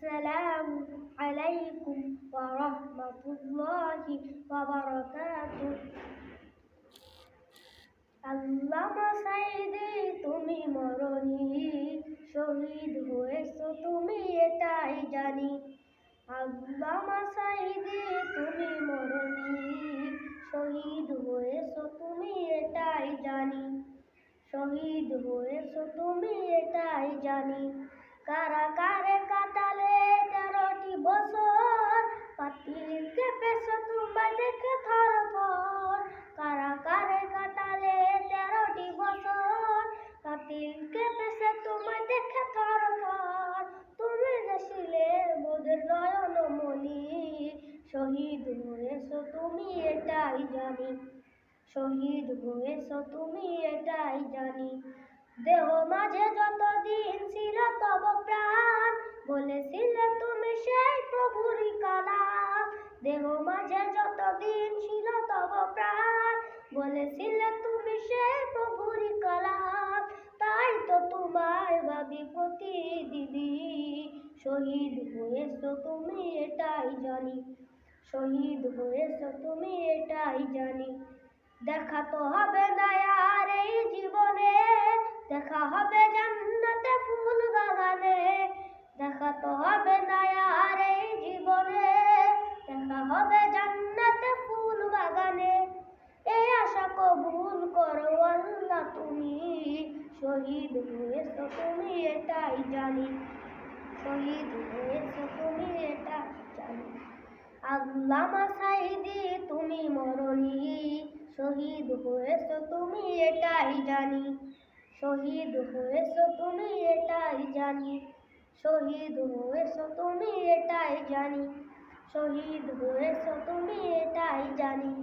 আসসালামু আলাইকুম ওয়া রাহমাতুল্লাহি ওয়া বারাকাতুহু। আল্লামা সাঈদী তুমি মরণি, শহীদ হয়েছো তুমি এটাই জানি। আল্লামা সাঈদী তুমি মরণি, শহীদ হয়েছো তুমি এটাই জানি। শহীদ হয়েছো তুমি এটাই জানি। কারাগারে কাটালে 13টি বছর, পাতিল কেঁপেছে তোমায় দেখে থরথর। কারাগারে কাটালে 13টি বছর, পাতিল কেঁপেছে তোমায় দেখে থরথর। তুমি যে ছিলে মোদের নয়নমণি, শহীদ হয়েছো তুমি এটাই জানি। শহীদ হয়েছো তুমি এটাই জানি। দেহ মাঝে যতদিন ছিল তব প্রাণ, বলেছিলে তুমি সেই প্রভুরই কালাম। দেহ মাঝে যতদিন ছিল তব প্রাণ, বলেছিলে তুমি সেই প্রভুরই কালাম। তাই তো তোমায় ভাবি প্রতিদিনই, শহীদ হয়েছো তুমি এটাই জানি। শহীদ হয়েছো তুমি এটাই জানি। দেখা তো হবে না আর এই জীবনে, দেখা হবে জান্নাতে ফুল বাগানে। দেখা তো হবে না আর এই জীবনে, দেখা হবে জান্নাতে ফুল বাগানে। এই আশা কবুল করো আল্লাহ তুমি, শহীদ হয়েছো তুমি এটাই জানি। শহীদ হয়েছো তুমি এটাই জানি। আল্লামা সাঈদী তুমি মরণি, শহীদ হয়েছো তুমি এটাই জানি। শহীদ হয়েছো তুমি এটাই জানি। শহীদ হয়েছো তুমি এটাই জানি। শহীদ হয়েছো তুমি এটাই জানি।